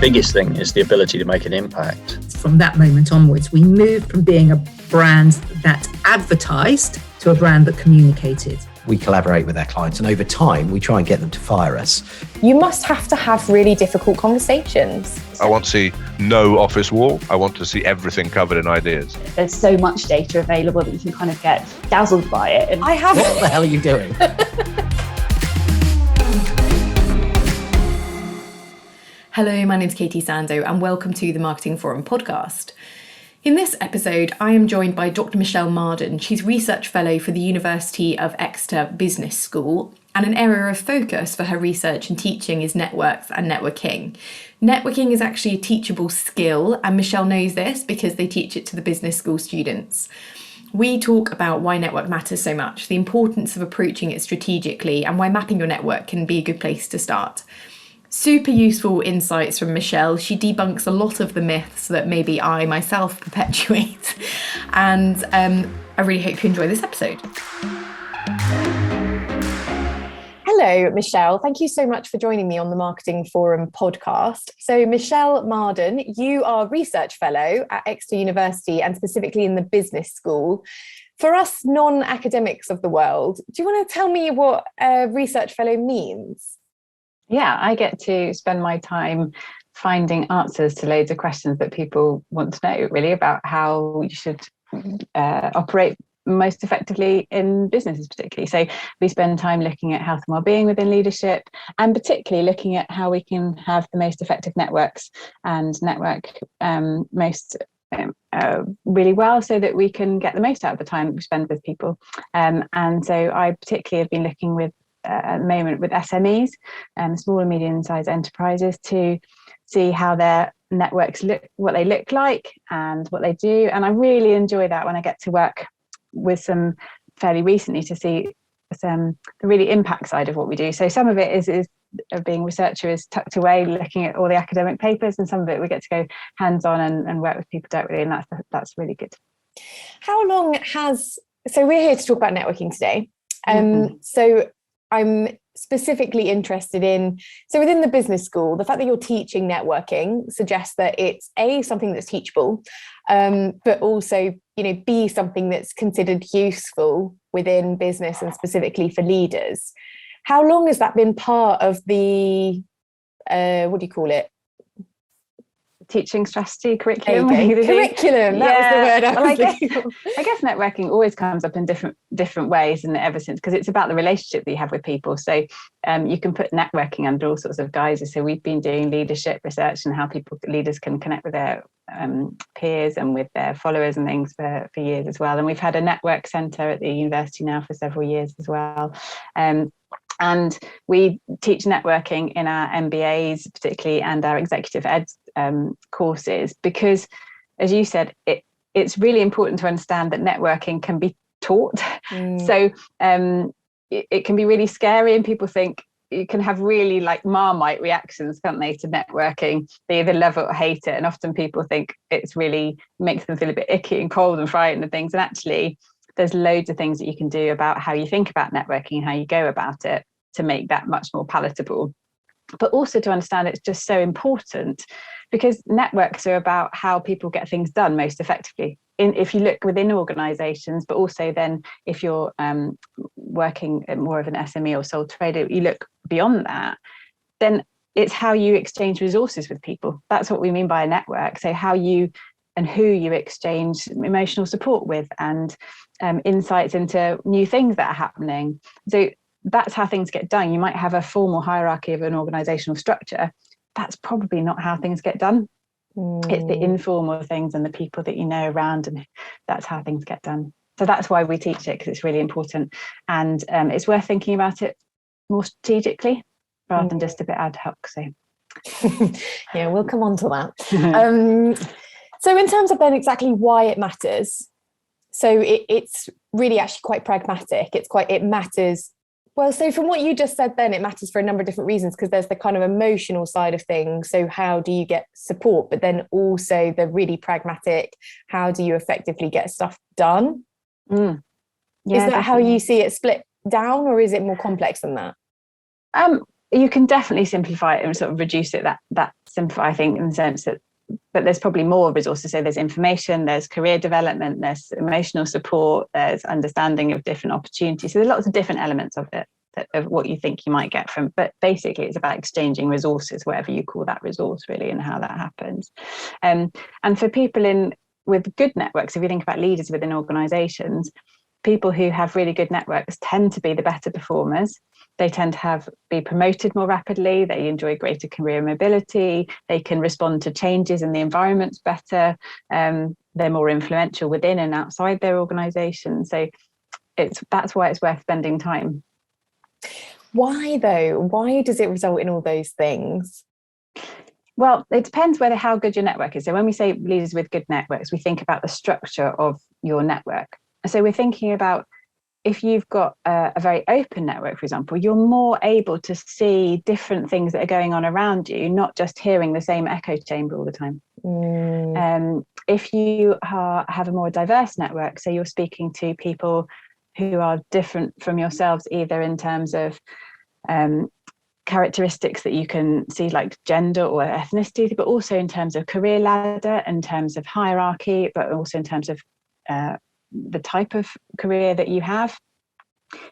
biggest thing is the ability to make an impact. From that moment onwards, we moved from being a brand that advertised to a brand that communicated. We collaborate with our clients, and over time, we try and get them to fire us. You must have to have really difficult conversations. I want to see no office wall. I want to see everything covered in ideas. There's so much data available that you can kind of get dazzled by it. And I have. What the hell are you doing? Hello, my name's Katie Sando and welcome to the Marketing Forum podcast. In this episode, I am joined by Dr. Michelle Mahdon. She's Research Fellow for the University of Exeter Business School, and an area of focus for her research and teaching is networks and networking. Networking is actually a teachable skill, and Michelle knows this because they teach it to the business school students. We talk about why network matters so much, the importance of approaching it strategically, and why mapping your network can be a good place to start. Super useful insights from Michelle. She debunks a lot of the myths that maybe I myself perpetuate. And I really hope you enjoy this episode. Hello, Michelle. Thank you so much for joining me on the Marketing Forum podcast. So, Michelle Mahdon, you are Research Fellow at Exeter University and specifically in the Business School. For us non-academics of the world, do you want to tell me what a Research Fellow means? yeah, I get to spend my time finding answers to loads of questions that people want to know, really, about how you should operate most effectively in businesses particularly. So we spend time looking at health and well-being within leadership, and particularly looking at how we can have the most effective networks and network really well, so that we can get the most out of the time that we spend with people. And so I particularly have been looking with at the moment with SMEs, small and medium-sized enterprises, to see how their networks look, what they look like and what they do. And I really enjoy that when I get to work with some fairly recently to see the really impact side of what we do. So some of it is being researcher is tucked away looking at all the academic papers, and some of it we get to go hands-on and work with people directly, and that's really good. How long so we're here to talk about networking today. So I'm specifically interested in, so within the business school, the fact that you're teaching networking suggests that it's something that's teachable, but also, B, something that's considered useful within business and specifically for leaders. How long has that been part of the, what do you call it? Teaching strategy, curriculum. Curriculum, that was the word I was looking for. I guess networking always comes up in different ways, and ever since, because it's about the relationship that you have with people. So you can put networking under all sorts of guises. So we've been doing leadership research and how leaders can connect with their peers and with their followers and things for years as well. And we've had a network centre at the university now for several years as well. And we teach networking in our MBAs particularly, and our executive ed courses, because, as you said, it's really important to understand that networking can be taught. So it can be really scary, and people think you can have really like Marmite reactions, can't they, to networking? They either love it or hate it, and often people think it's really makes them feel a bit icky and cold and frightened and things. And actually, there's loads of things that you can do about how you think about networking and how you go about it to make that much more palatable. But also to understand it's just so important, because networks are about how people get things done most effectively. If you look within organisations, but also then if you're working at more of an SME or sole trader, you look beyond that, then it's how you exchange resources with people. That's what we mean by a network. So how you and who you exchange emotional support with, and insights into new things that are happening. So that's how things get done. You might have a formal hierarchy of an organisational structure. That's probably not how things get done. It's the informal things and the people that you know around, and that's how things get done. So that's why we teach it, because it's really important, and it's worth thinking about it more strategically rather than just a bit ad hoc. So yeah, we'll come on to that. So in terms of then exactly why it matters, so it's really actually quite pragmatic. It matters. Well, so from what you just said then, it matters for a number of different reasons, because there's the kind of emotional side of things. So how do you get support? But then also the really pragmatic, how do you effectively get stuff done? Yeah, is that definitely how you see it split down, or is it more complex than that? You can definitely simplify it and sort of reduce it, that simplify, I think, in the sense that, but there's probably more resources. So there's information, there's career development, there's emotional support, there's understanding of different opportunities. So there's lots of different elements of it, of what you think you might get from, but basically it's about exchanging resources, whatever you call that resource really, and how that happens. And for people with good networks, if you think about leaders within organizations, people who have really good networks tend to be the better performers. They tend to be promoted more rapidly. They enjoy greater career mobility. They can respond to changes in the environments better. They're more influential within and outside their organisation. So that's why it's worth spending time. Why though? Why does it result in all those things? Well, it depends how good your network is. So when we say leaders with good networks, we think about the structure of your network. So we're thinking about, if you've got a very open network, for example, you're more able to see different things that are going on around you, not just hearing the same echo chamber all the time. If you have a more diverse network, so you're speaking to people who are different from yourselves, either in terms of characteristics that you can see, like gender or ethnicity, but also in terms of career ladder, in terms of hierarchy, but also in terms of the type of career that you have,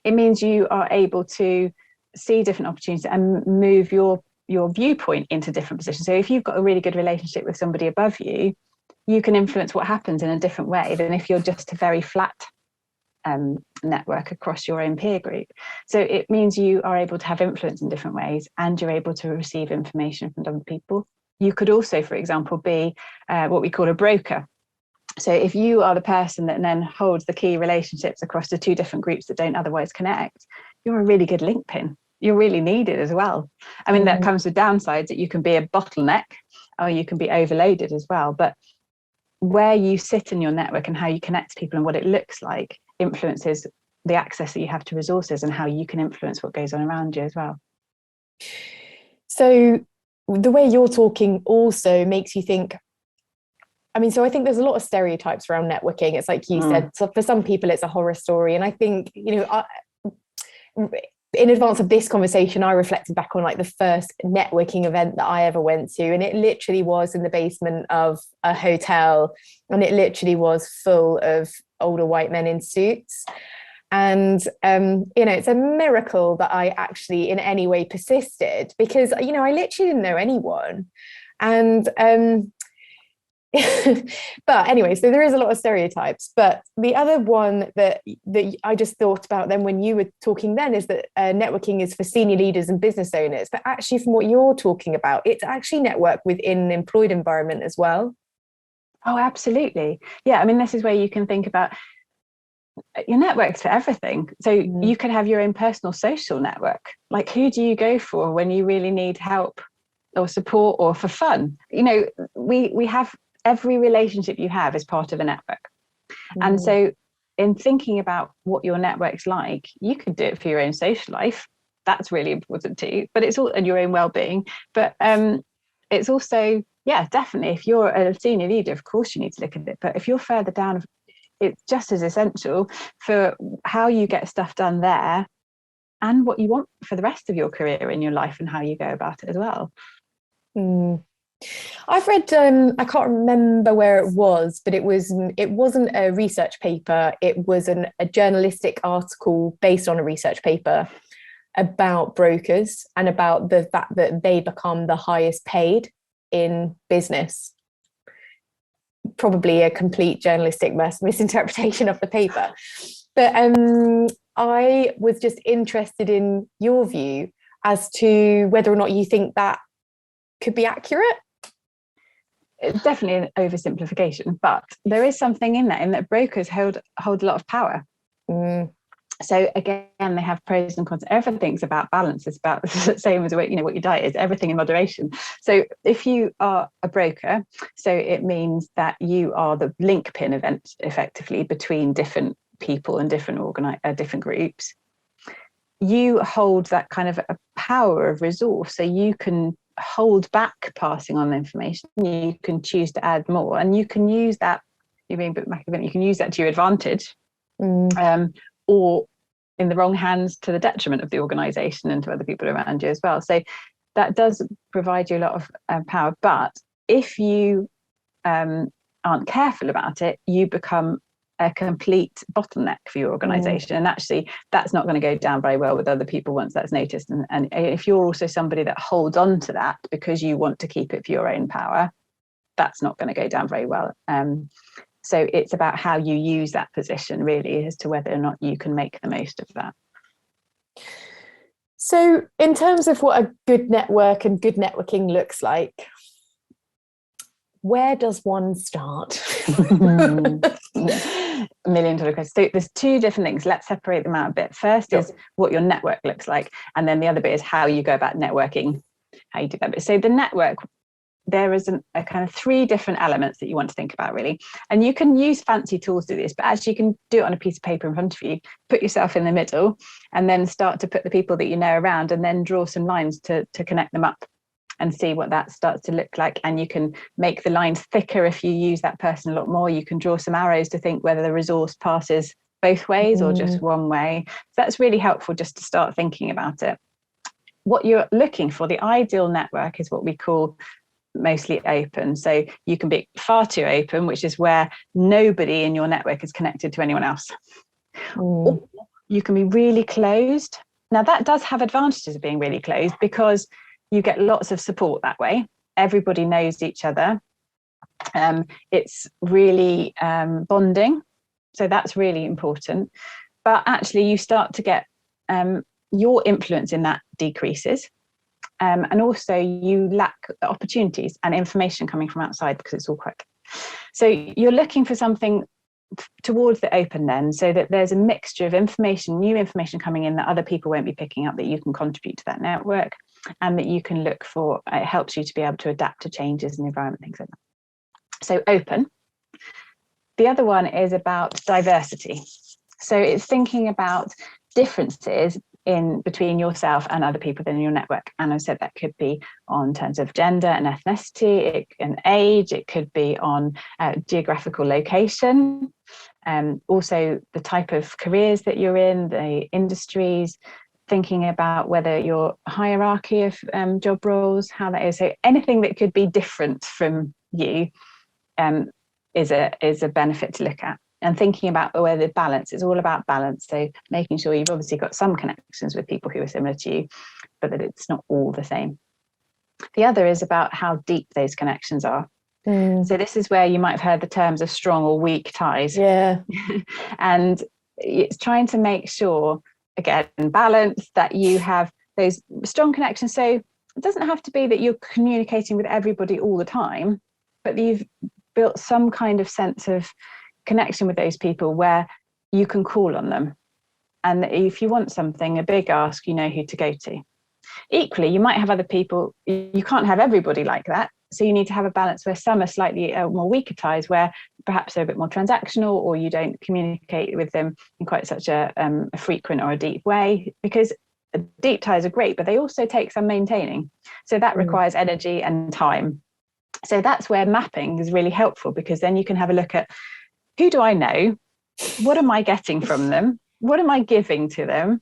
it means you are able to see different opportunities and move your viewpoint into different positions. So if you've got a really good relationship with somebody above you, you can influence what happens in a different way than if you're just a very flat network across your own peer group. So it means you are able to have influence in different ways, and you're able to receive information from other people. You could also, for example, be what we call a broker. So if you are the person that then holds the key relationships across the two different groups that don't otherwise connect, you're a really good link pin. You're really needed as well. I mean, that comes with downsides, that you can be a bottleneck or you can be overloaded as well. But where you sit in your network and how you connect to people and what it looks like influences the access that you have to resources and how you can influence what goes on around you as well. So the way you're talking also makes you think, I mean, so I think there's a lot of stereotypes around networking. It's like you said, so for some people it's a horror story. And I think, in advance of this conversation, I reflected back on like the first networking event that I ever went to. And it literally was in the basement of a hotel. And it literally was full of older white men in suits. And, it's a miracle that I actually in any way persisted, because, I literally didn't know anyone. And, but anyway, so there is a lot of stereotypes. But the other one that I just thought about then when you were talking then is that networking is for senior leaders and business owners. But actually, from what you're talking about, it's actually network within an employed environment as well. Oh, absolutely. Yeah, I mean, this is where you can think about your networks for everything. So you could have your own personal social network. Like, who do you go for when you really need help or support or for fun? We have, every relationship you have is part of a network. And so in thinking about what your network's like, you could do it for your own social life. That's really important too, but it's all, and your own well-being. But it's also, yeah, definitely, if you're a senior leader, of course you need to look at it. But if you're further down, it's just as essential for how you get stuff done there and what you want for the rest of your career in your life and how you go about it as well. I've read, I can't remember where it was, but it wasn't a research paper. It was a journalistic article based on a research paper about brokers and about the fact that they become the highest paid in business. Probably a complete journalistic misinterpretation of the paper. But I was just interested in your view as to whether or not you think that could be accurate. It's definitely an oversimplification, but there is something in that brokers hold a lot of power. So again, they have pros and cons. Everything's about balance. It's about the same as what your diet is, everything in moderation. So if you are a broker, so it means that you are the link pin event effectively between different people and different groups. You hold that kind of a power of resource, so you can hold back passing on the information. You can choose to add more, and you can use that. You can use that to your advantage, or in the wrong hands to the detriment of the organisation and to other people around you as well. So that does provide you a lot of power. But if you aren't careful about it, you become a complete bottleneck for your organisation. And actually, that's not going to go down very well with other people once that's noticed. And if you're also somebody that holds on to that because you want to keep it for your own power, that's not going to go down very well. So it's about how you use that position, really, as to whether or not you can make the most of that. So in terms of what a good network and good networking looks like, where does one start? $1,000,000 question. So there's two different things. Let's separate them out a bit. First is what your network looks like. And then the other bit is how you go about networking, how you do that bit. So the network, there is a kind of 3 different elements that you want to think about, really. And you can use fancy tools to do this, but actually you can do it on a piece of paper in front of you, put yourself in the middle, and then start to put the people that you know around, and then draw some lines to connect them up and see what that starts to look like. And you can make the lines thicker if you use that person a lot more. You can draw some arrows to think whether the resource passes both ways or just one way. So that's really helpful just to start thinking about it. What you're looking for, the ideal network, is what we call mostly open. So you can be far too open, which is where nobody in your network is connected to anyone else. Or you can be really closed. Now that does have advantages of being really closed, because you get lots of support that way. Everybody knows each other. It's really bonding. So that's really important. But actually you start to get your influence in that decreases. And also you lack opportunities and information coming from outside, because it's all quite. So you're looking for something towards the open then, so that there's a mixture of information, new information coming in that other people won't be picking up, that you can contribute to that network, and that you can look for. It helps you to be able to adapt to changes in the environment, things like that. So open. The other one is about diversity. So it's thinking about differences in between yourself and other people in your network. And I said that could be on terms of gender and ethnicity, and age, it could be on geographical location, also the type of careers that you're in, the industries, thinking about whether your hierarchy of job roles, how that is. So anything that could be different from you is a benefit to look at. And thinking about where the balance, it's all about balance. So making sure you've obviously got some connections with people who are similar to you, but that it's not all the same. The other is about how deep those connections are. So this is where you might have heard the terms of strong or weak ties. Yeah. And it's trying to make sure, again, balance, that you have those strong connections. So it doesn't have to be that you're communicating with everybody all the time, but you've built some kind of sense of connection with those people where you can call on them. And if you want something, a big ask, you know who to go to. Equally, you might have other people, you can't have everybody like that. So you need to have a balance where some are slightly more weaker ties, where perhaps they're a bit more transactional, or you don't communicate with them in quite such a frequent or a deep way, because deep ties are great, but they also take some maintaining. So that requires energy and time. So that's where mapping is really helpful, because then you can have a look at, who do I know? What am I getting from them? What am I giving to them?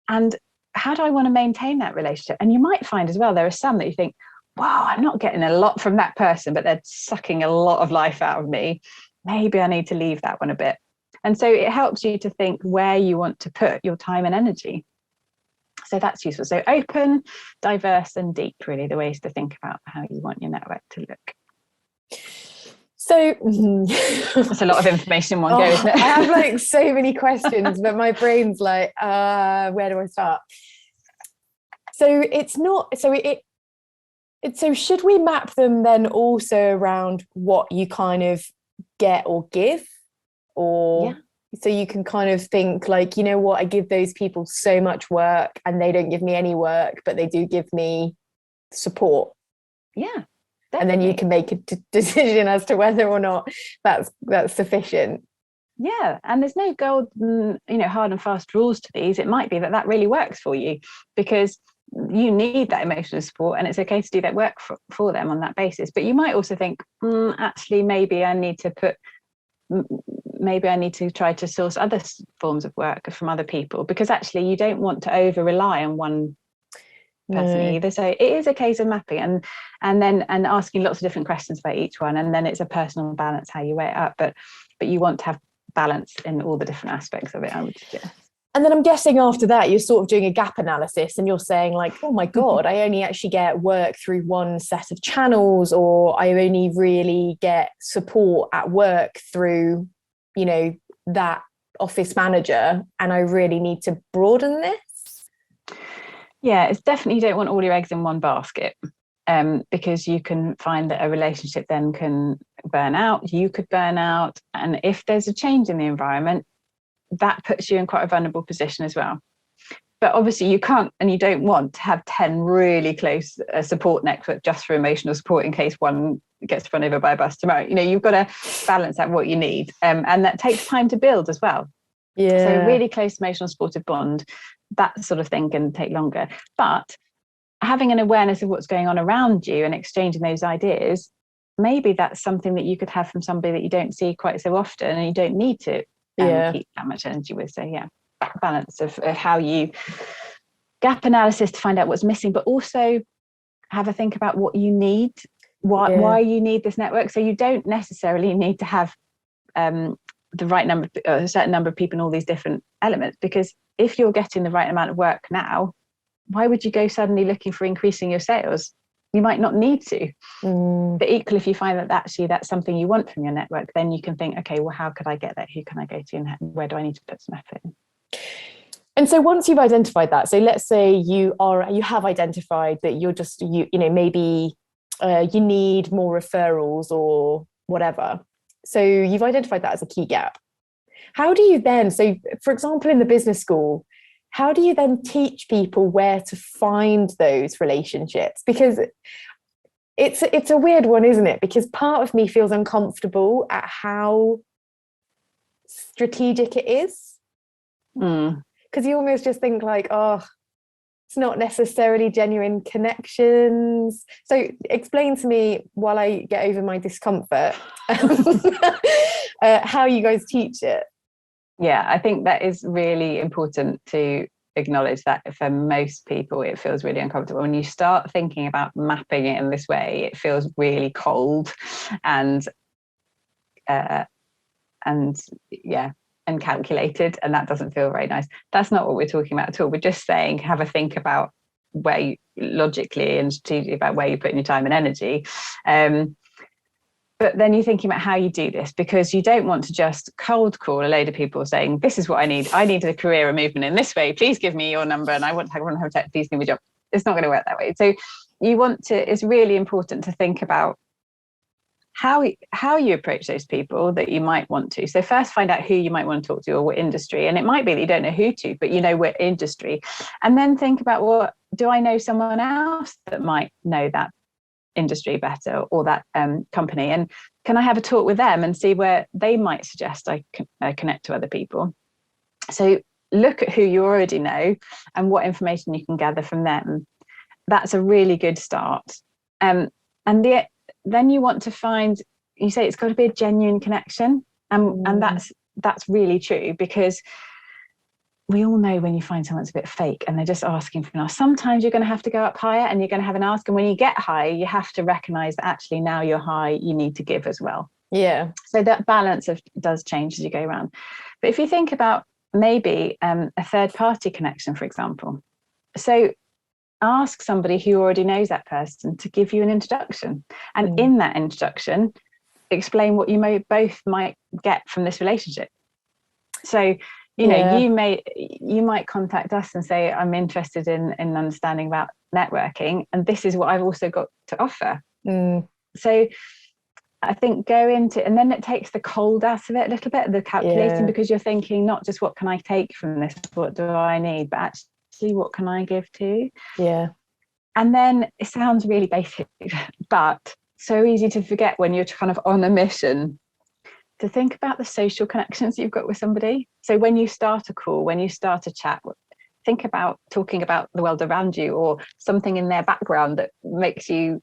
And how do I want to maintain that relationship? And you might find as well, there are some that you think, wow, I'm not getting a lot from that person, but they're sucking a lot of life out of me. Maybe I need to leave that one a bit. And so it helps you to think where you want to put your time and energy. So that's useful. So open, diverse, and deep, really, the ways to think about how you want your network to look. So that's a lot of information in one go, isn't it? I have like so many questions, but my brain's like, where do I start? So it's not, so should we map them then also around what you kind of get or give? Or so you can kind of think like, you know what, I give those people so much work and they don't give me any work, but they do give me support. Yeah. Definitely. And then you can make a decision as to whether or not that's sufficient. Yeah, and there's no golden, hard and fast rules to these. It might be that really works for you, because you need that emotional support, and it's okay to do that work for them on that basis. But you might also think, actually, maybe I need to put maybe I need to try to source other forms of work from other people, because actually you don't want to over rely on one person either. So it is a case of mapping and then asking lots of different questions about each one, and then it's a personal balance how you weigh it up, but you want to have balance in all the different aspects of it, I would suggest. And then I'm guessing after that, you're sort of doing a gap analysis and you're saying like, oh my God, I only actually get work through one set of channels, or I only really get support at work through, you know, that office manager, and I really need to broaden this. Yeah, it's definitely, you don't want all your eggs in one basket, because you can find that a relationship then can burn out, you could burn out. And if there's a change in the environment, that puts you in quite a vulnerable position as well. But obviously you can't and you don't want to have 10 really close support network just for emotional support in case one gets run over by a bus tomorrow. You know, you've got to balance out what you need. And that takes time to build as well. Yeah. So a really close emotional supportive bond, that sort of thing can take longer. But having an awareness of what's going on around you and exchanging those ideas, maybe that's something that you could have from somebody that you don't see quite so often and you don't need to keep that much energy with. So yeah, balance of how you gap analysis to find out what's missing, but also have a think about what you need, why you need this network. So you don't necessarily need to have the right number, a certain number of people in all these different elements, because if you're getting the right amount of work now, why would you go suddenly looking for increasing your sales? You might not need to. But equally, if you find that actually that's something you want from your network, then you can think, okay, well, how could I get that? Who can I go to, and where do I need to put some effort in? And so once you've identified that, so let's say you have identified that you're just, you know, maybe you need more referrals or whatever. So you've identified that as a key gap. How do you then, so for example, in the business school, how do you then teach people where to find those relationships? Because it's a weird one, isn't it? Because part of me feels uncomfortable at how strategic it is. Because you almost just think like, oh, it's not necessarily genuine connections. So explain to me, while I get over my discomfort, how you guys teach it. Yeah, I think that is really important to acknowledge that for most people, it feels really uncomfortable. When you start thinking about mapping it in this way, it feels really cold and calculated, and that doesn't feel very nice. That's not what we're talking about at all. We're just saying have a think about where you logically and strategically about where you're putting your time and energy. But then you're thinking about how you do this, because you don't want to just cold call a load of people saying, this is what I need. I need a career or movement in this way. Please give me your number and I want to have a tech. Please give me a job. It's not going to work that way. So you want to, it's really important to think about how you approach those people that you might want to. So first find out who you might want to talk to or what industry. And it might be that you don't know who to, but you know what industry. And then think about, well, do I know someone else that might know that industry better or that company, and can I have a talk with them and see where they might suggest I connect to other people. So look at who you already know and what information you can gather from them. That's a really good start. And then you want to find, you say it's got to be a genuine connection, and that's really true, because we all know when you find someone's a bit fake and they're just asking for an ask. Sometimes you're going to have to go up higher and you're going to have an ask. And when you get high, you have to recognize that actually now you're high, you need to give as well. Yeah. So that balance does change as you go around. But if you think about maybe a third party connection, for example, so ask somebody who already knows that person to give you an introduction. And in that introduction, explain what you both might get from this relationship. So you know, you might contact us and say, I'm interested in understanding about networking, and this is what I've also got to offer. So I think go into, and then it takes the cold out of it a little bit, the calculating, because you're thinking not just what can I take from this, what do I need, but actually what can I give to? Yeah. And then it sounds really basic, but so easy to forget when you're kind of on a mission, to think about the social connections you've got with somebody. So when you start a call, when you start a chat, think about talking about the world around you or something in their background that makes you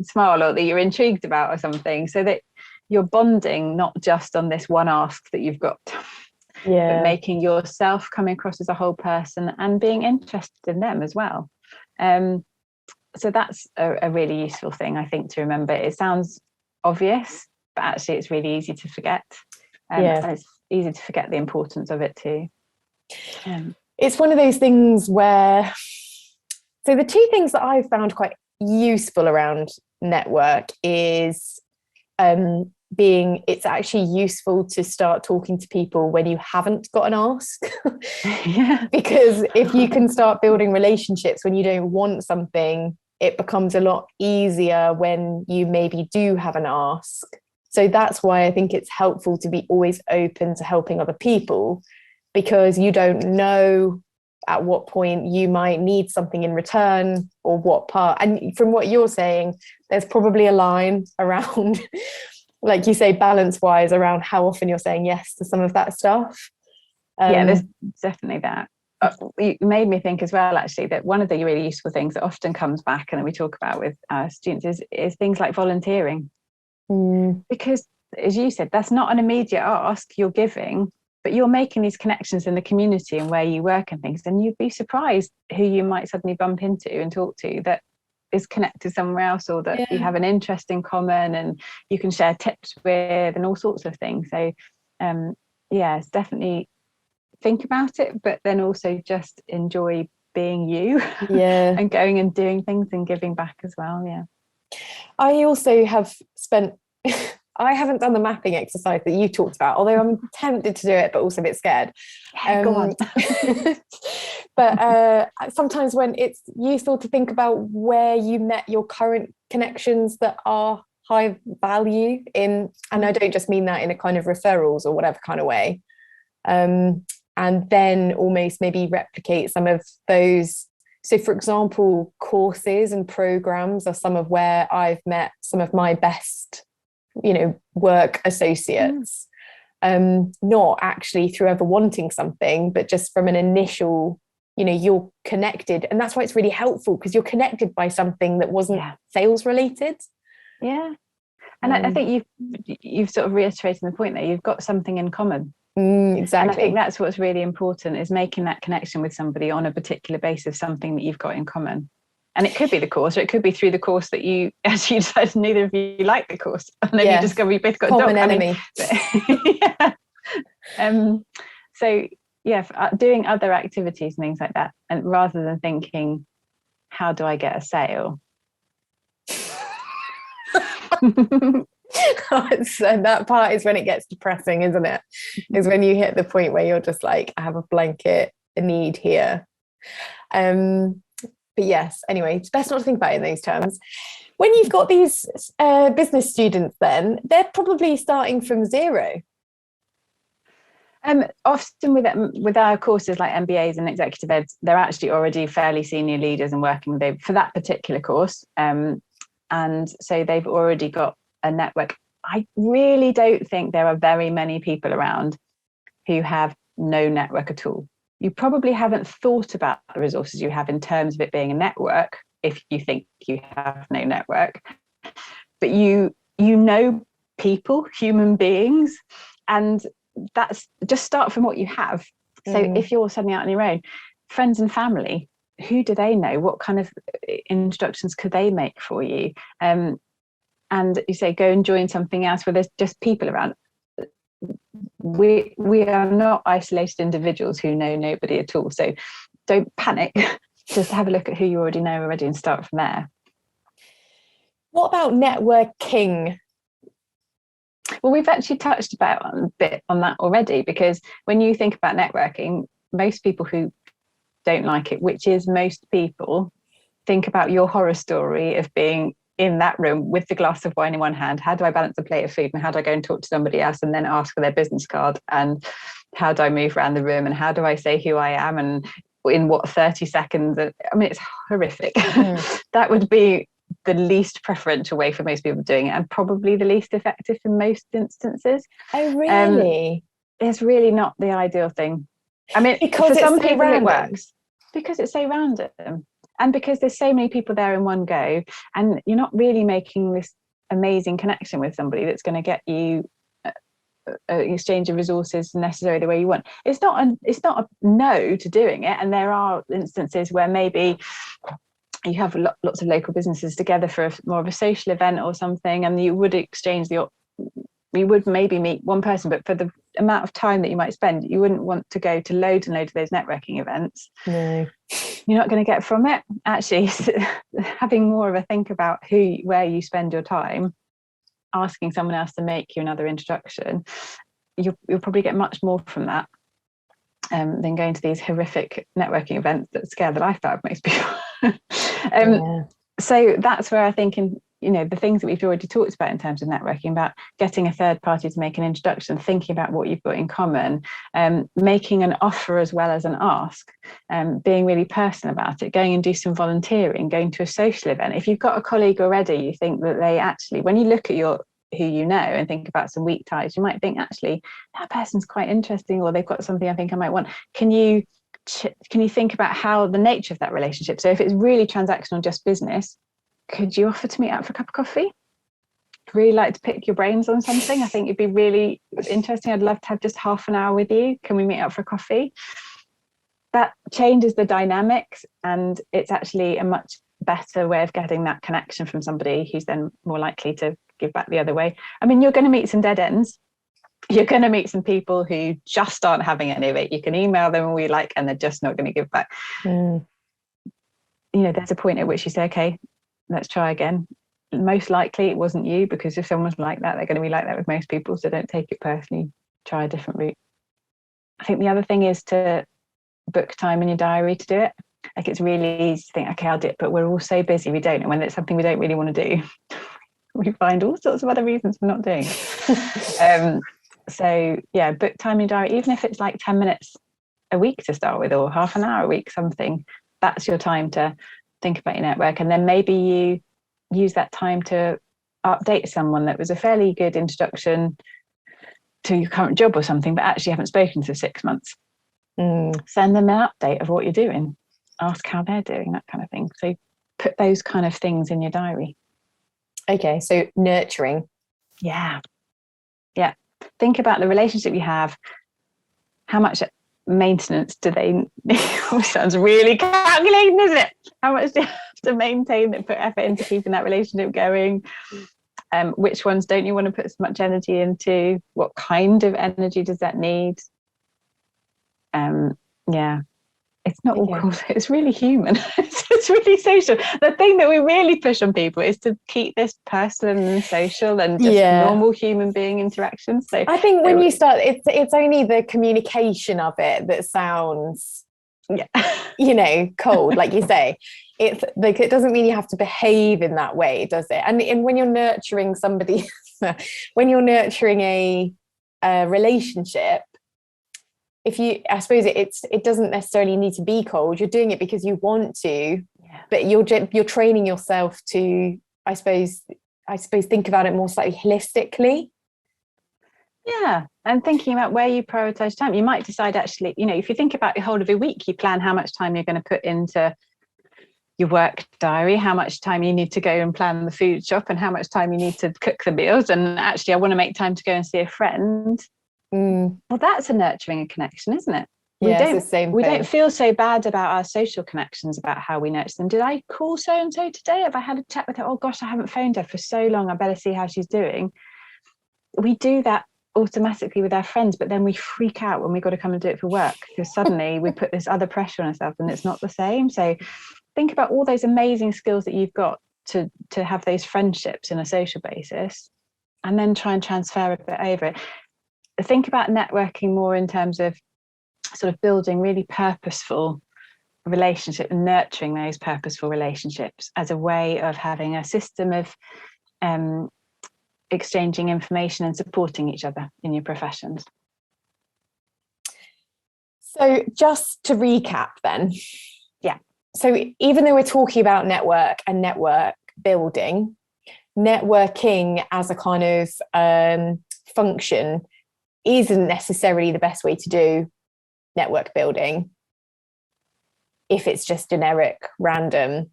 smile or that you're intrigued about or something, so that you're bonding not just on this one ask that you've got, but making yourself come across as a whole person and being interested in them as well. So that's a really useful thing, I think, to remember. It sounds obvious, but actually it's really easy to forget. And it's easy to forget the importance of it too. It's one of those things where, so the two things that I've found quite useful around network is it's actually useful to start talking to people when you haven't got an ask. Because if you can start building relationships when you don't want something, it becomes a lot easier when you maybe do have an ask. So that's why I think it's helpful to be always open to helping other people, because you don't know at what point you might need something in return or what part. And from what you're saying, there's probably a line around, like you say, balance wise, around how often you're saying yes to some of that stuff. There's definitely that. You made me think as well, actually, that one of the really useful things that often comes back and that we talk about with our students is things like volunteering. Because, as you said, that's not an immediate ask you're giving, but you're making these connections in the community and where you work and things, and you'd be surprised who you might suddenly bump into and talk to that is connected somewhere else, or that you have an interest in common and you can share tips with and all sorts of things. So it's definitely think about it, but then also just enjoy being you and going and doing things and giving back as well. I also have spent I haven't done the mapping exercise that you talked about, although I'm tempted to do it, but also a bit scared. Go on. But sometimes when it's useful to think about where you met your current connections that are high value in, and I don't just mean that in a kind of referrals or whatever kind of way, and then almost maybe replicate some of those. So, for example, courses and programs are some of where I've met some of my best, work associates, not actually through ever wanting something, but just from an initial, you're connected. And that's why it's really helpful, because you're connected by something that wasn't sales related. Yeah. And I think you've sort of reiterated the point there. You've got something in common. Exactly. And I think that's what's really important, is making that connection with somebody on a particular basis, something that you've got in common. And it could be the course, or it could be through the course that you actually decided neither of you like the course, and then you discover you both got common a dog. enemy. Doing other activities and things like that, and rather than thinking, how do I get a sale? That part is when it gets depressing, isn't it? Is when you hit the point where you're just like, I have a blanket, a need here. But yes, anyway, it's best not to think about it in those terms. When you've got these business students, then they're probably starting from zero. Often with our courses like MBAs and executive eds, they're actually already fairly senior leaders and working with for that particular course. And so they've already got a network. I really don't think there are very many people around who have no network at all. You probably haven't thought about the resources you have in terms of it being a network if you think you have no network. But you know people, human beings, and that's just start from what you have. So if you're suddenly out on your own, friends and family, who do they know? What kind of introductions could they make for you? And you say, go and join something else where there's just people around. We are not isolated individuals who know nobody at all. So don't panic. Just have a look at who you already know already and start from there. What about networking? Well, we've actually touched a bit on that already, because when you think about networking, most people who don't like it, which is most people, think about your horror story of being in that room with the glass of wine in one hand. How do I balance a plate of food, and how do I go and talk to somebody else and then ask for their business card, and how do I move around the room, and how do I say who I am and in what 30 seconds? I mean, it's horrific. That would be the least preferential way for most people doing it, and probably the least effective in most instances. Oh, really? It's really not the ideal thing. I mean, because for some so people random. It works because it's so random, and because there's so many people there in one go, and you're not really making this amazing connection with somebody that's going to get you an exchange of resources necessarily the way you want. It's not a no to doing it, and there are instances where maybe you have lots of local businesses together for more of a social event or something, and you would exchange you would maybe meet one person, but for the amount of time that you might spend, you wouldn't want to go to loads and loads of those networking events. No, you're not going to get from it. Actually, having more of a think about where you spend your time, asking someone else to make you another introduction, you'll probably get much more from that than going to these horrific networking events that scare the life out of most people. So that's where I think, the things that we've already talked about in terms of networking, about getting a third party to make an introduction, thinking about what you've got in common, making an offer as well as an ask, being really personal about it, going and do some volunteering, going to a social event. If you've got a colleague already, you think that they actually, when you look at who you know and think about some weak ties, you might think, actually, that person's quite interesting, or they've got something I think I might want. Can you think about how the nature of that relationship? So if it's really transactional, just business, could you offer to meet up for a cup of coffee? I'd really like to pick your brains on something. I think it'd be really interesting. I'd love to have just half an hour with you. Can we meet up for a coffee? That changes the dynamics, and it's actually a much better way of getting that connection from somebody who's then more likely to give back the other way. I mean, you're going to meet some dead ends. You're going to meet some people who just aren't having any of it. You can email them and they're just not going to give back. There's a point at which you say, okay, let's try again. Most likely it wasn't you, because if someone's like that, they're going to be like that with most people. So don't take it personally. Try a different route. I think the other thing is to book time in your diary to do it. Like, it's really easy to think, okay, I'll do it, but we're all so busy, we don't. And when it's something we don't really want to do, we find all sorts of other reasons for not doing it. So yeah, book time in your diary, even if it's like 10 minutes a week to start with, or half an hour a week, something. That's your time to think about your network. And then maybe you use that time to update someone that was a fairly good introduction to your current job or something, but actually haven't spoken for 6 months. Send them an update of what you're doing, ask how they're doing, that kind of thing. So put those kind of things in your diary. Okay, so nurturing. Yeah. Think about the relationship you have. How much maintenance do they need? Sounds really calculating, isn't it? How much do you have to maintain that, put effort into keeping that relationship going? Which ones don't you want to put as much energy into? What kind of energy does that need? It's not all cool. It's really human. It's really social. The thing that we really push on people is to keep this personal and social and just normal human being interactions. So I think when you start, it's only the communication of it that sounds, cold, like you say. It's like, it doesn't mean you have to behave in that way, does it? And when you're nurturing somebody, when you're nurturing a relationship, I suppose it doesn't necessarily need to be cold. You're doing it because you want to, but you're training yourself to, I suppose think about it more slightly holistically. Yeah, and thinking about where you prioritize time. You might decide, actually, if you think about the whole of your week, you plan how much time you're going to put into your work diary, how much time you need to go and plan the food shop, and how much time you need to cook the meals. And actually, I want to make time to go and see a friend. Well, that's a nurturing a connection, isn't it? We don't feel so bad about our social connections, about how we nurture them. Did I call so and so today? Have I had a chat with her? Oh gosh, I haven't phoned her for so long. I better see how she's doing. We do that automatically with our friends, but then we freak out when we got to come and do it for work, because suddenly we put this other pressure on ourselves and it's not the same. So think about all those amazing skills that you've got to have those friendships in a social basis, and then try and transfer a bit over it. Think about networking more in terms of sort of building really purposeful relationship and nurturing those purposeful relationships as a way of having a system of exchanging information and supporting each other in your professions. So just to recap then. So even though we're talking about network and network building, networking as a kind of function isn't necessarily the best way to do network building if it's just generic, random,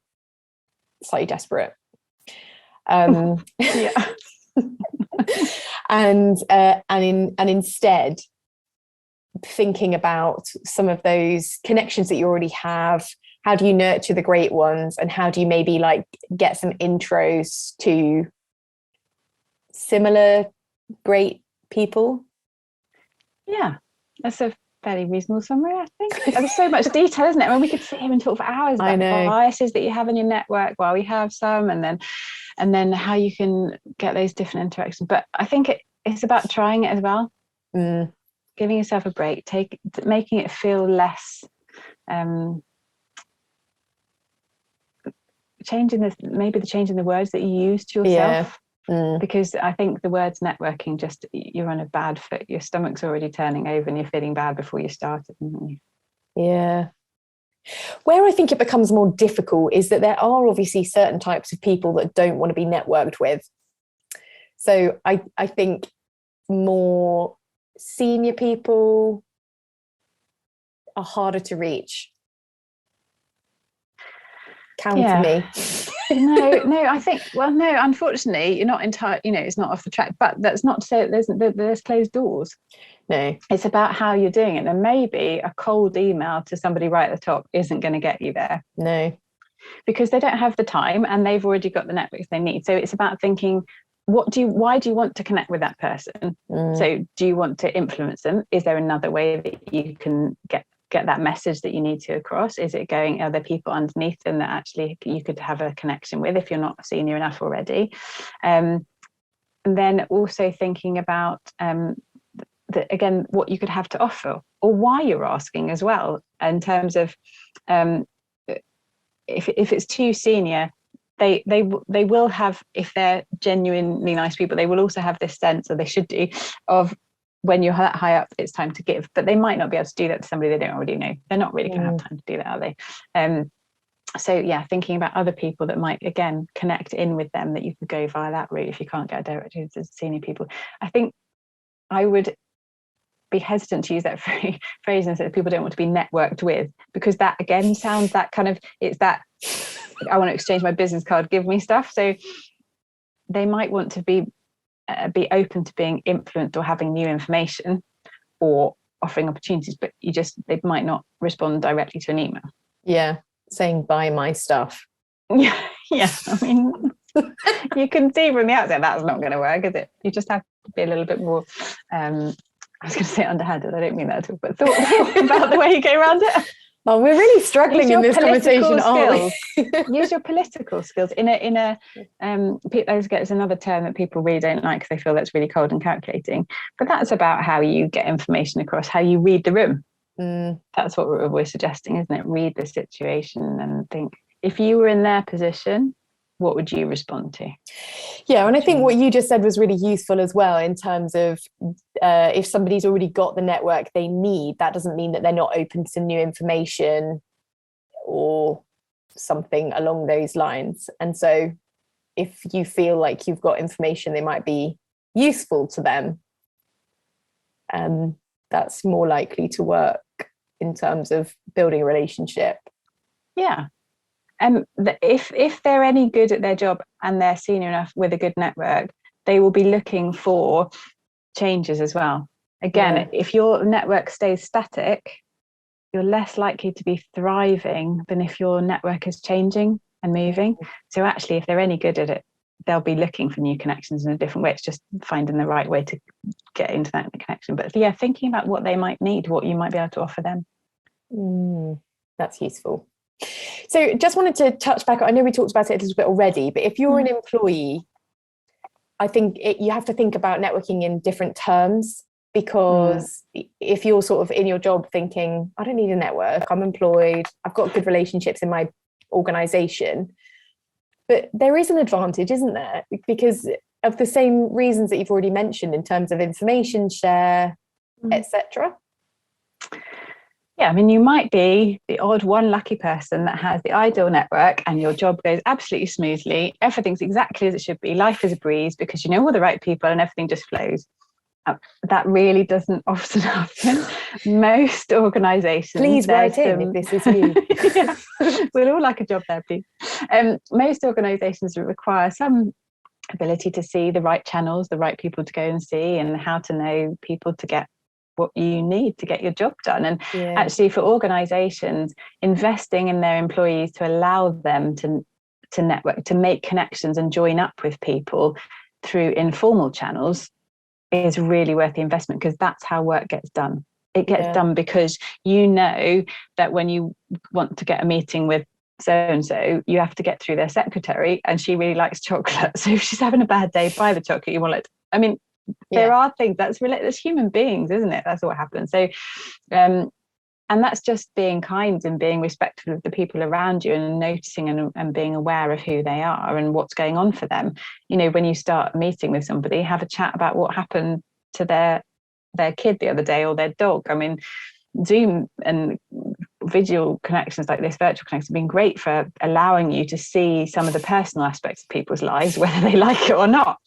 slightly desperate. Yeah. and instead thinking about some of those connections that you already have. How do you nurture the great ones, and how do you maybe like get some intros to similar great people? Yeah, that's a fairly reasonable summary, I think. There's so much detail, isn't it? I mean, we could sit here and talk for hours about the biases that you have in your network. Well, we have some, and then how you can get those different interactions. But I think it's about trying it as well. Giving yourself a break, making it feel less, changing the words that you use to yourself. Because I think the words networking, just you're on a bad foot. Your stomach's already turning over and you're feeling bad before you started. Yeah. Where I think it becomes more difficult is that there are obviously certain types of people that don't want to be networked with. So I think more senior people are harder to reach. Counter me. No, I think, unfortunately, you're not entirely, it's not off the track, but that's not to say that there's closed doors. No, it's about how you're doing it. And maybe a cold email to somebody right at the top isn't going to get you there. No, because they don't have the time and they've already got the networks they need. So it's about thinking, why do you want to connect with that person? So do you want to influence them? Is there another way that you can get that message that you need to across? Is it are there people underneath them that actually you could have a connection with if you're not senior enough already? And then also thinking about again, what you could have to offer or why you're asking as well, in terms of if it's too senior, they will have, if they're genuinely nice people, they will also have this sense, or they should do, of when you're that high up, it's time to give. But they might not be able to do that to somebody they don't already know. They're not really going to have time to do that, are they? So yeah, thinking about other people that might, again, connect in with them, that you could go via that route if you can't get directly to senior people. I think I would be hesitant to use that phrase and say that people don't want to be networked with, because that again sounds that kind of, it's that I want to exchange my business card, give me stuff. So they might want to be open to being influenced or having new information or offering opportunities, but they might not respond directly to an email. Yeah, saying buy my stuff. Yeah. I mean, you can see from the outset that's not going to work, is it? You just have to be a little bit more I was going to say underhanded, I don't mean that at all, but thoughtful about the way you go around it. Oh, we're really struggling in this conversation, aren't we? Use your political skills there's another term that people really don't like because they feel that's really cold and calculating, but that's about how you get information across, how you read the room. That's what we're suggesting, isn't it? Read the situation and think, if you were in their position, what would you respond to? Yeah, and I think what you just said was really useful as well, in terms of if somebody's already got the network they need, that doesn't mean that they're not open to new information or something along those lines. And so if you feel like you've got information that might be useful to them, that's more likely to work in terms of building a relationship. Yeah. If they're any good at their job and they're senior enough with a good network, they will be looking for changes as well. Again, if your network stays static, you're less likely to be thriving than if your network is changing and moving. So actually, if they're any good at it, they'll be looking for new connections in a different way. It's just finding the right way to get into that connection. But yeah, thinking about what they might need, what you might be able to offer them. That's useful. So just wanted to touch back, I know we talked about it a little bit already, but if you're an employee, I think you have to think about networking in different terms, because if you're sort of in your job thinking, I don't need a network, I'm employed, I've got good relationships in my organization, but there is an advantage, isn't there? Because of the same reasons that you've already mentioned in terms of information share, etc. Yeah, I mean, you might be the odd one lucky person that has the ideal network and your job goes absolutely smoothly. Everything's exactly as it should be. Life is a breeze because you know all the right people and everything just flows. That really doesn't often happen. Most organisations... Please write in if this is you. Yeah, we'd all like a job there, please. Most organisations require some ability to see the right channels, the right people to go and see, and how to know people to get what you need to get your job done. And actually, for organizations, investing in their employees to allow them to network, to make connections and join up with people through informal channels is really worth the investment, because that's how work gets done. It gets done because you know that when you want to get a meeting with so-and-so, you have to get through their secretary, and she really likes chocolate. So if she's having a bad day, buy the chocolate. You want it. I mean, there are things that's related. It's human beings, isn't it? That's what happens. So, and that's just being kind and being respectful of the people around you, and noticing and being aware of who they are and what's going on for them. You know, when you start a meeting with somebody, have a chat about what happened to their kid the other day, or their dog. I mean, Zoom and visual connections like this, virtual connections, have been great for allowing you to see some of the personal aspects of people's lives, whether they like it or not.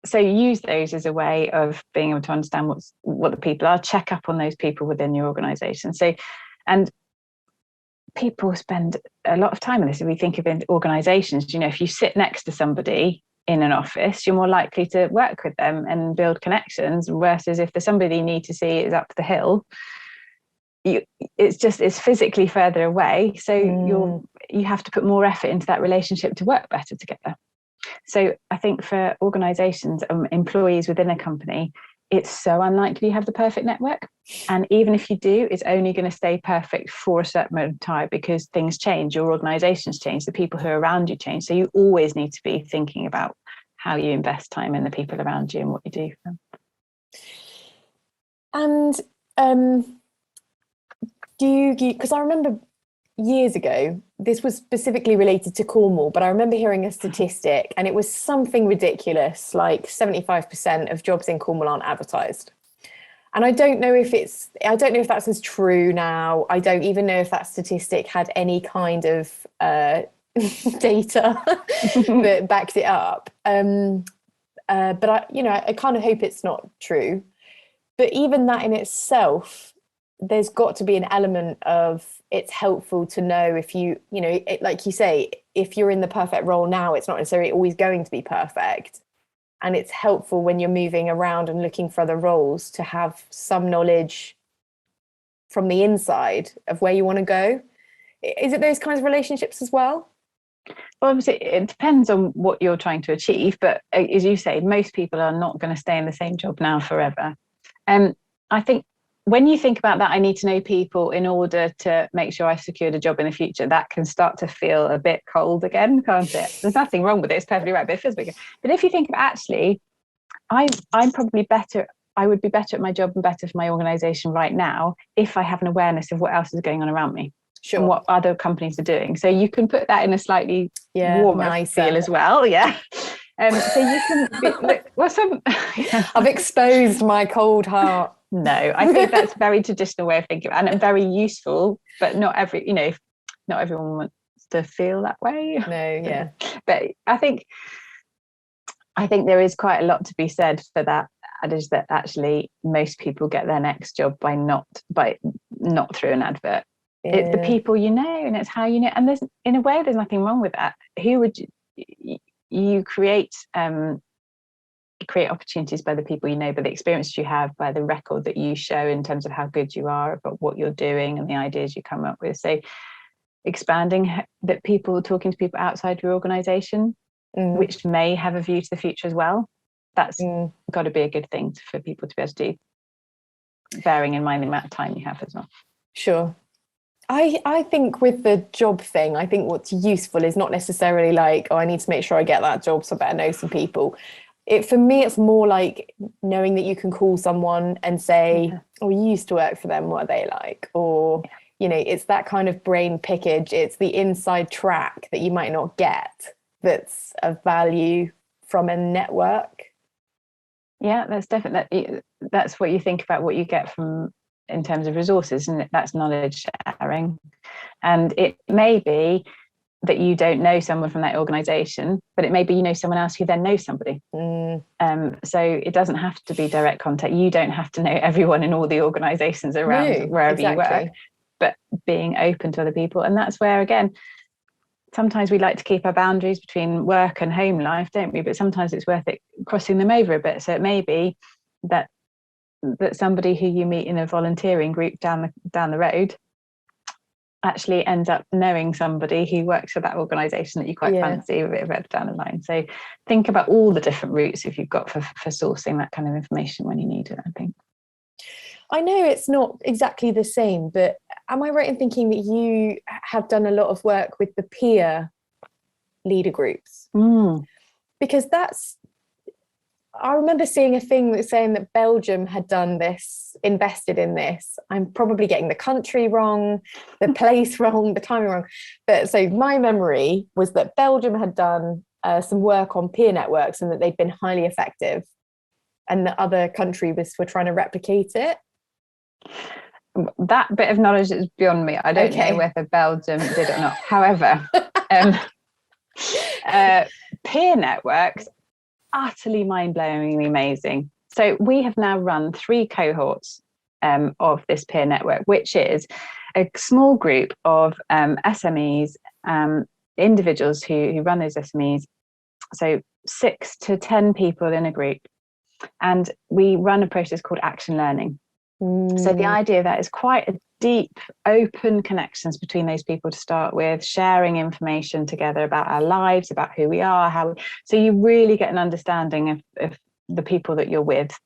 So use those as a way of being able to understand what the people are, check up on those people within your organization. So, and people spend a lot of time on this. If we think of organizations, you know, if you sit next to somebody in an office, you're more likely to work with them and build connections, versus if there's somebody you need to see is up the hill, it's physically further away. So you have to put more effort into that relationship to work better together. So I think for organizations, employees within a company, it's so unlikely you have the perfect network. And even if you do, it's only going to stay perfect for a certain amount of time, because things change, your organizations change, the people who are around you change. So you always need to be thinking about how you invest time in the people around you and what you do for them. And do you, because I remember years ago, this was specifically related to Cornwall, but I remember hearing a statistic, and it was something ridiculous, like 75% of jobs in Cornwall aren't advertised. And I don't know if that's as true now. I don't even know if that statistic had any kind of data that backed it up. But I kind of hope it's not true. But even that in itself, there's got to be an element of, it's helpful to know if like you say, if you're in the perfect role now, it's not necessarily always going to be perfect. And it's helpful when you're moving around and looking for other roles to have some knowledge from the inside of where you want to go. Is it those kinds of relationships as well? Well, obviously, it depends on what you're trying to achieve. But as you say, most people are not going to stay in the same job now forever. I think when you think about that, I need to know people in order to make sure I've secured a job in the future, that can start to feel a bit cold again, can't it? There's nothing wrong with it. It's perfectly right, but it feels bigger. But if you think of actually, I'm probably better. I would be better at my job and better for my organization right now if I have an awareness of what else is going on around me. Sure. And what other companies are doing. So you can put that in a slightly warmer feel as well. Yeah. So you can I've exposed my cold heart. No, I think that's a very traditional way of thinking, and very useful, but not everyone wants to feel that way. No, yeah. But I think there is quite a lot to be said for that adage that actually most people get their next job by not through an advert. Yeah. It's the people you know, and it's how you know. And there's nothing wrong with that. Who would you create opportunities by the people you know, by the experience you have, by the record that you show in terms of how good you are about what you're doing and the ideas you come up with. So expanding that, people talking to people outside your organization, which may have a view to the future as well, that's got to be a good thing for people to be able to do, bearing in mind the amount of time you have as well. Sure. I think with the job thing, I think what's useful is not necessarily like, I need to make sure I get that job, so I better know some people. For me, it's more like knowing that you can call someone and say, oh, you used to work for them, what are they like? Or, it's that kind of brain pickage. It's the inside track that you might not get that's of value from a network. Yeah, that's definitely, that's what you think about what you get from in terms of resources, and that's knowledge sharing. And it may be that you don't know someone from that organization, but it may be you know someone else who then knows somebody. So it doesn't have to be direct contact. You don't have to know everyone in all the organizations around wherever you work, but being open to other people. And that's where, again, sometimes we like to keep our boundaries between work and home life, don't we? But sometimes it's worth it crossing them over a bit. So it may be that somebody who you meet in a volunteering group down the road actually ends up knowing somebody who works for that organisation that you quite fancy a bit further down the line. So think about all the different routes if you've got for sourcing that kind of information when you need it, I think. I know it's not exactly the same, but am I right in thinking that you have done a lot of work with the peer leader groups? Because I remember seeing a thing that's saying that Belgium had done this, invested in this. I'm probably getting the country wrong, the place wrong, the timing wrong. But so my memory was that Belgium had done some work on peer networks and that they'd been highly effective, and the other countries were trying to replicate it. That bit of knowledge is beyond me. I don't know whether Belgium did or not. However, peer networks, utterly mind-blowingly amazing. So we have now run 3 cohorts of this peer network, which is a small group of SMEs, individuals who run those SMEs. So 6 to 10 people in a group. And we run a process called action learning. So the idea of that is quite a deep, open connections between those people to start with, sharing information together about our lives, about who we are, so you really get an understanding of the people that you're with.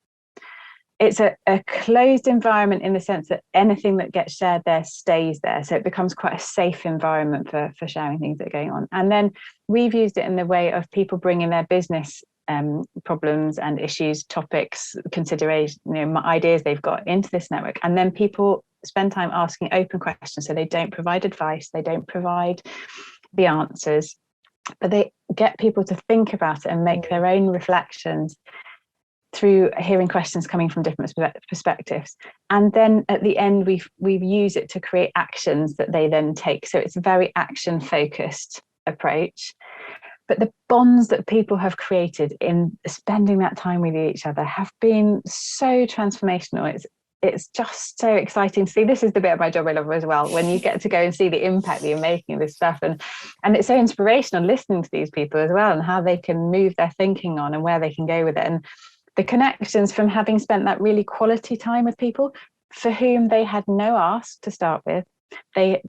It's a closed environment in the sense that anything that gets shared there stays there. So it becomes quite a safe environment for sharing things that are going on. And then we've used it in the way of people bringing their business problems and issues, topics, consideration, ideas they've got into this network. And then people spend time asking open questions. So they don't provide advice, they don't provide the answers, but they get people to think about it and make their own reflections through hearing questions coming from different perspectives. And then at the end, we've used it to create actions that they then take. So it's a very action focused approach. But the bonds that people have created in spending that time with each other have been so transformational. It's just so exciting to see. This is the bit of my job I love as well, when you get to go and see the impact that you're making of this stuff. And it's so inspirational listening to these people as well, and how they can move their thinking on and where they can go with it. And the connections from having spent that really quality time with people for whom they had no ask to start with. They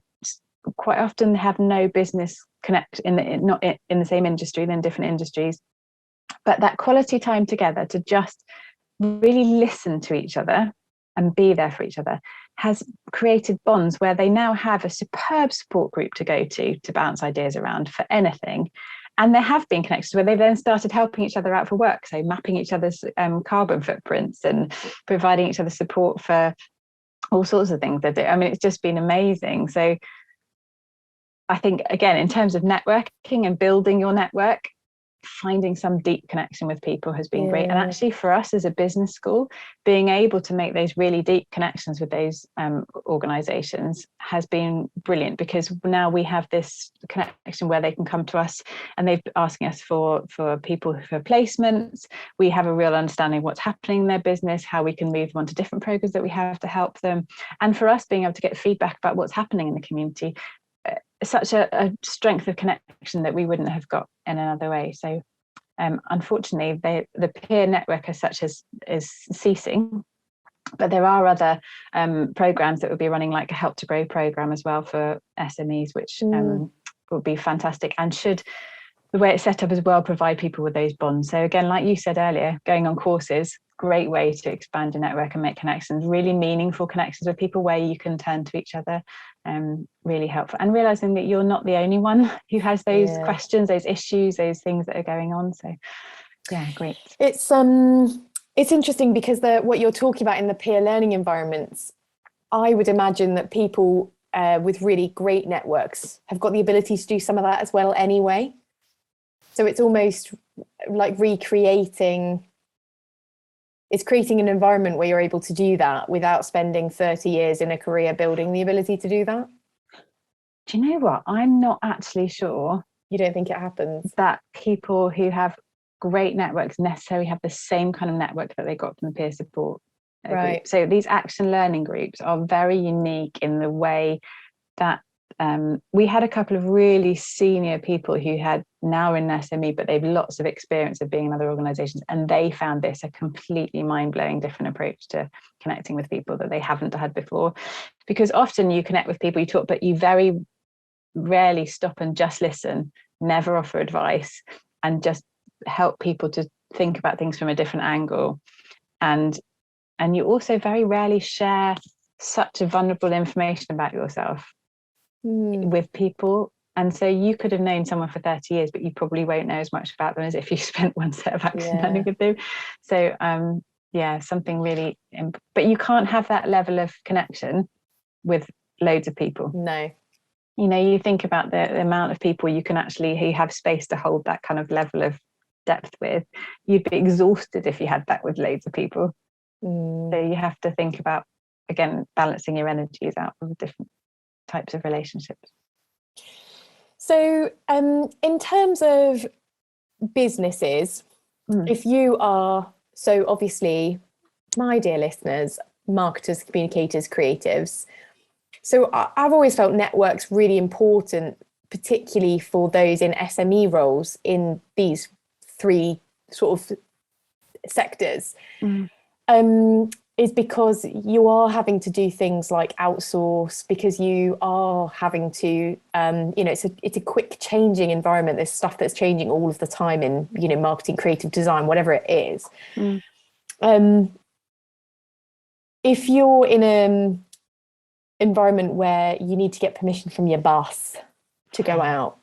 quite often have no business connect not in the same industry, then different industries, but that quality time together to just really listen to each other and be there for each other has created bonds where they now have a superb support group to go to bounce ideas around for anything. And there have been connections where they've then started helping each other out for work, so mapping each other's carbon footprints and providing each other support for all sorts of things they do. I mean, it's just been amazing. So I think, again, in terms of networking and building your network, finding some deep connection with people has been great. And actually for us as a business school, being able to make those really deep connections with those organizations has been brilliant, because now we have this connection where they can come to us and they've been asking us for people for placements. We have a real understanding of what's happening in their business, how we can move them on to different programs that we have to help them. And for us being able to get feedback about what's happening in the community, such a strength of connection that we wouldn't have got in another way. So unfortunately, the peer network as such is ceasing, but there are other programs that will be running, like a Help to Grow program as well for SMEs, which will be fantastic, and should, the way it's set up as well, provide people with those bonds. So again, like you said earlier, going on courses, great way to expand your network and make connections, really meaningful connections with people where you can turn to each other. Really helpful, and realizing that you're not the only one who has those questions, those issues, those things that are going on. So yeah, great. It's interesting because what you're talking about in the peer learning environments, I would imagine that people with really great networks have got the ability to do some of that as well anyway. So it's almost like creating an environment where you're able to do that without spending 30 years in a career building the ability to do that. Do you know what? I'm not actually sure. You don't think it happens? That people who have great networks necessarily have the same kind of network that they got from the peer support group. So these action learning groups are very unique in the way that we had a couple of really senior people who had now in SME, but they've lots of experience of being in other organizations, and they found this a completely mind-blowing different approach to connecting with people that they haven't had before. Because often you connect with people, you talk, but you very rarely stop and just listen, never offer advice, and just help people to think about things from a different angle. And you also very rarely share such a vulnerable information about yourself with people. And so you could have known someone for 30 years, but you probably won't know as much about them as if you spent one set of action planning with them. So something really, but you can't have that level of connection with loads of people. No. You know, you think about the amount of people you can actually, who have space to hold that kind of level of depth with. You'd be exhausted if you had that with loads of people. So you have to think about, again, balancing your energies out with different types of relationships. So in terms of businesses, if you are, so obviously, my dear listeners, marketers, communicators, creatives, so I've always felt networks really important, particularly for those in SME roles in these three sort of sectors, is because you are having to do things like outsource, because you are having to, it's a quick changing environment. There's stuff that's changing all of the time in, marketing, creative design, whatever it is. If you're in an environment where you need to get permission from your boss to go out,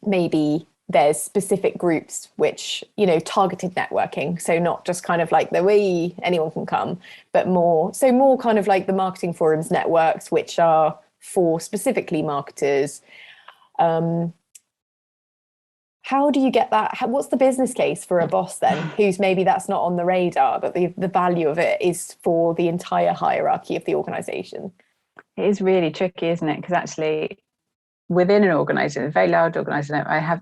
maybe there's specific groups which, targeted networking. So not just kind of like the way anyone can come, but more kind of like the marketing forums networks, which are for specifically marketers. How do you get that? What's the business case for a boss then, who's maybe that's not on the radar, but the value of it is for the entire hierarchy of the organization? It is really tricky, isn't it? Because actually, within an organisation, a very large organisation, I have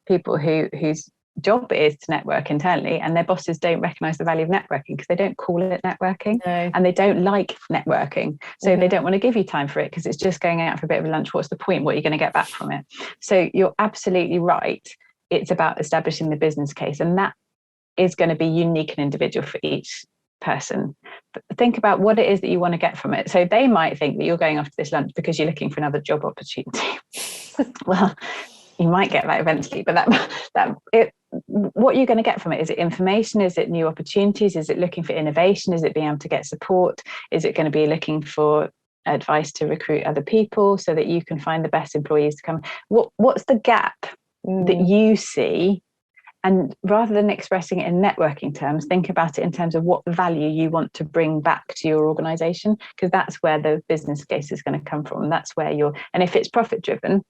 people whose job is to network internally, and their bosses don't recognise the value of networking because they don't call it networking, and they don't like networking. So they don't want to give you time for it because it's just going out for a bit of a lunch. What's the point? What are you going to get back from it? So you're absolutely right. It's about establishing the business case, and that is going to be unique and individual for each person. But think about what it is that you want to get from it. So they might think that you're going off to this lunch because you're looking for another job opportunity. Well, you might get that eventually, but what you're going to get from it, is it information? Is it new opportunities? Is it looking for innovation? Is it being able to get support? Is it going to be looking for advice to recruit other people so that you can find the best employees to come? What's the gap that you see? And rather than expressing it in networking terms, think about it in terms of what value you want to bring back to your organization, because that's where the business case is going to come from. That's where and if it's profit driven,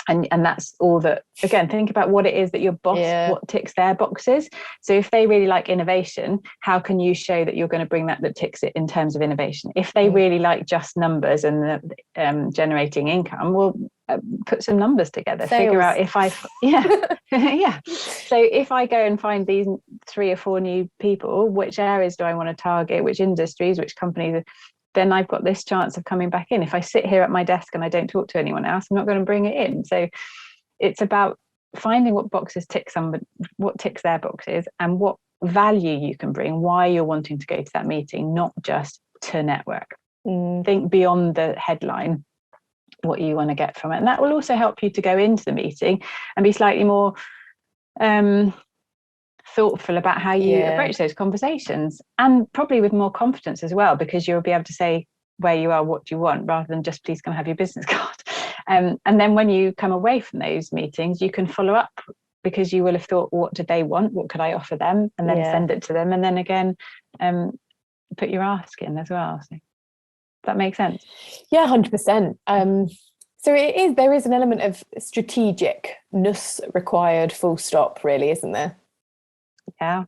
and that's all that, again, think about what it is that your boss, what ticks their boxes. So if they really like innovation, how can you show that you're going to bring that ticks it in terms of innovation? If they really like just numbers and generating income, well, put some numbers together. Sales. Figure out if so if I go and find these 3 or 4 new people, which areas do I want to target, which industries, which companies, then I've got this chance of coming back in. If I sit here at my desk and I don't talk to anyone else, I'm not going to bring it in. So it's about finding what boxes what ticks their boxes, and what value you can bring, why you're wanting to go to that meeting, not just to network. Think beyond the headline, what you want to get from it. And that will also help you to go into the meeting and be slightly more thoughtful about how you approach those conversations, and probably with more confidence as well, because you'll be able to say where you are, what you want, rather than just please come have your business card. And then when you come away from those meetings, you can follow up, because you will have thought, what did they want? What could I offer them? And then send it to them. And then again, put your ask in as well. So that makes sense. Yeah, 100%. So there is an element of strategicness required, full stop, really, isn't there? Yeah.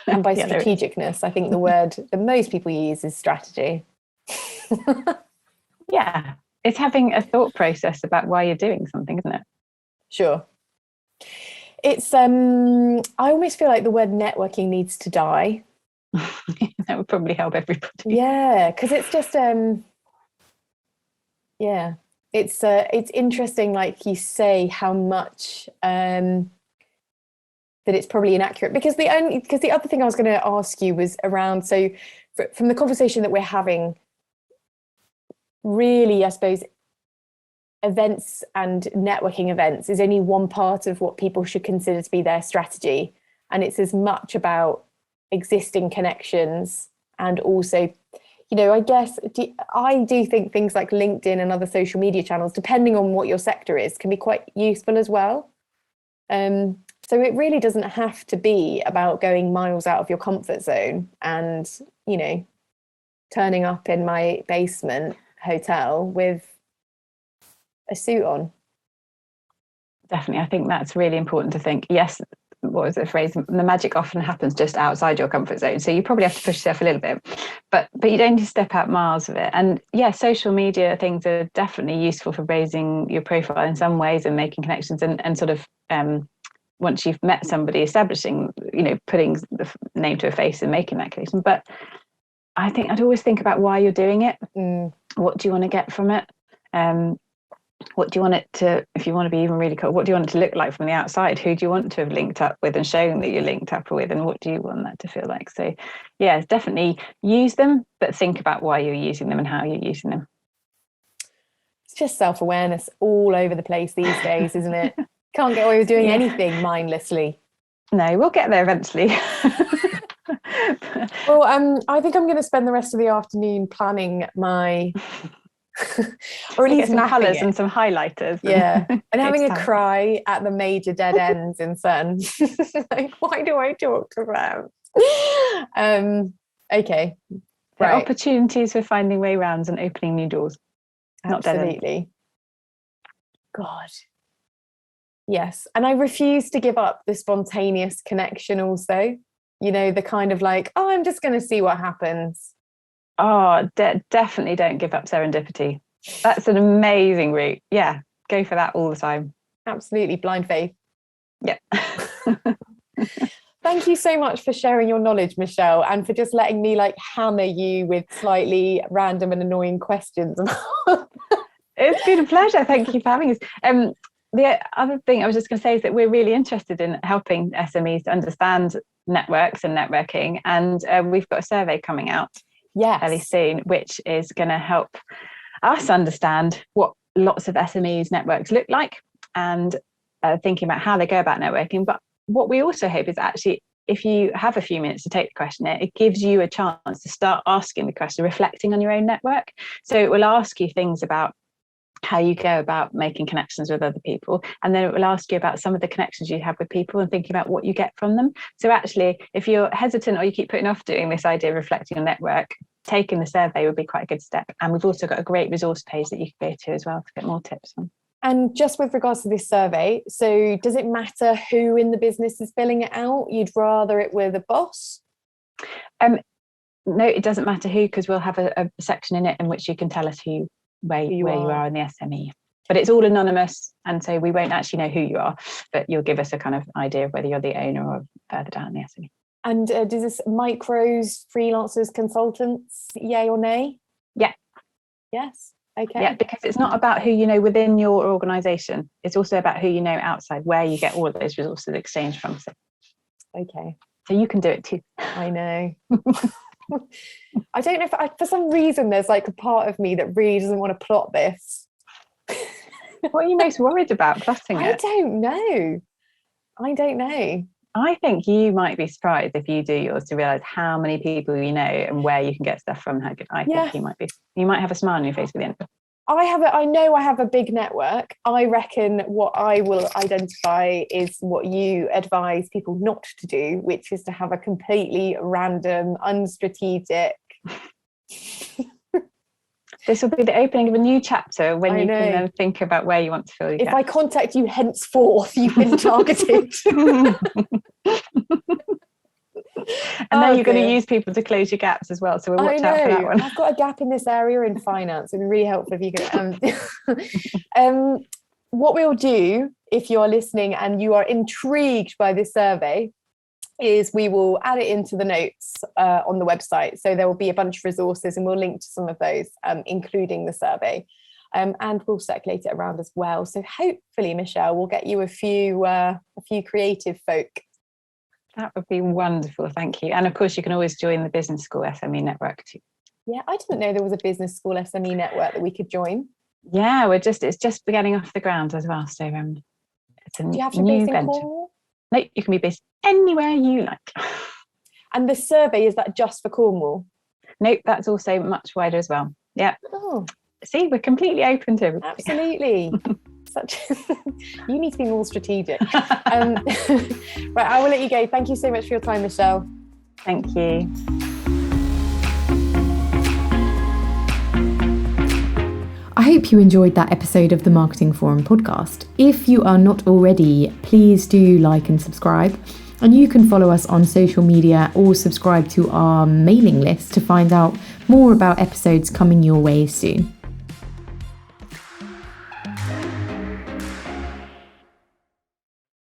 And by strategicness, I think the word that most people use is strategy. Yeah. It's having a thought process about why you're doing something, isn't it? Sure. It's I almost feel like the word networking needs to die. That would probably help everybody. Yeah, because it's just it's interesting, like you say, how much that it's probably inaccurate, because the other thing I was going to ask you was around, so from the conversation that we're having, really, I suppose, events and networking events is only one part of what people should consider to be their strategy. And it's as much about existing connections and also, you know, I guess I do think things like LinkedIn and other social media channels, depending on what your sector is, can be quite useful as well. So it really doesn't have to be about going miles out of your comfort zone and, you know, turning up in my basement hotel with a suit on. Definitely. I think that's really important to think. Yes, what was the phrase? The magic often happens just outside your comfort zone. So you probably have to push yourself a little bit, but you don't need to step out miles of it. And yeah, social media things are definitely useful for raising your profile in some ways and making connections and sort of once you've met somebody, establishing, you know, putting the name to a face and making that connection. But I think I'd always think about why you're doing it. What do you want to get from it? What do you want it to, if you want to be even really cool, what do you want it to look like from the outside? Who do you want to have linked up with and shown that you're linked up with? And what do you want that to feel like? So yeah, definitely use them, but think about why you're using them and how you're using them. It's just self-awareness all over the place these days, isn't it? Can't get away with doing anything mindlessly. No, we'll get there eventually. Well, I think I'm going to spend the rest of the afternoon planning my... or at least some colours and some highlighters. Yeah, and having a cry at the major dead ends in certain. Like, why do I talk to them? Okay, right. Opportunities for finding way rounds and opening new doors. Absolutely. God. Yes, and I refuse to give up the spontaneous connection. Also, you know, the kind of like, oh, I'm just going to see what happens. Oh, definitely don't give up serendipity. That's an amazing route. Yeah, go for that all the time. Absolutely, blind faith. Yeah. Thank you so much for sharing your knowledge, Michelle, and for just letting me like hammer you with slightly random and annoying questions. It's been a pleasure. Thank you for having us. The other thing I was just going to say is that we're really interested in helping SMEs to understand networks and networking, and we've got a survey coming out fairly soon, which is going to help us understand what lots of SMEs networks look like and thinking about how they go about networking. But what we also hope is actually, if you have a few minutes to take the questionnaire, it gives you a chance to start asking the question, reflecting on your own network. So it will ask you things about how you go about making connections with other people, and then it will ask you about some of the connections you have with people and thinking about what you get from them. So actually, if you're hesitant or you keep putting off doing this idea of reflecting on network, taking the survey would be quite a good step. And we've also got a great resource page that you can go to as well to get more tips on. And just with regards to this survey, so does it matter who in the business is filling it out? You'd rather it were the boss? No, it doesn't matter who, because we'll have a section in it in which you can tell us where you are in the SME. But it's all anonymous, and so we won't actually know who you are, but you'll give us a kind of idea of whether you're the owner or further down the SME. And does this micros, freelancers, consultants, yay or nay? Yeah. Yes. Okay. Yeah, because it's not about who you know within your organisation. It's also about who you know outside, where you get all of those resources exchanged from. So. Okay. So you can do it too. I know. I don't know if for some reason there's like a part of me that really doesn't want to plot this. What are you most worried about plotting it? I don't know. I think you might be surprised if you do yours to realise how many people you know and where you can get stuff from. How good. I think you might have a smile on your face at the end. I know I have a big network. I reckon what I will identify is what you advise people not to do, which is to have a completely random, unstrategic. This will be the opening of a new chapter when you can then think about where you want to fill your gaps. I contact you henceforth, you've been targeted. And then you're going to use people to close your gaps as well. So we'll watch out for that one. I've got a gap in this area in finance. It'd be really helpful if you could. What we'll do, if you're listening and you are intrigued by this survey, is we will add it into the notes on the website. So there will be a bunch of resources and we'll link to some of those, including the survey. and we'll circulate it around as well. So hopefully, Michelle, we'll get you a few creative folk. That would be wonderful. Thank you. And of course, you can always join the Business School SME network too. Yeah, I didn't know there was a business school SME network that we could join. Yeah, it's just getting off the ground as well. So it's a Do you have to new be based in venture. Cornwall? No, you can be based anywhere you like. And the survey, is that just for Cornwall? Nope, that's also much wider as well. Yeah. Oh, See, we're completely open to everything. absolutely. You need to be more strategic. Right, I will let you go. Thank you so much for your time, Michelle. Thank you. I hope you enjoyed that episode of the Marketing Forum podcast. If you are not already, please do like and subscribe. And you can follow us on social media or subscribe to our mailing list to find out more about episodes coming your way soon.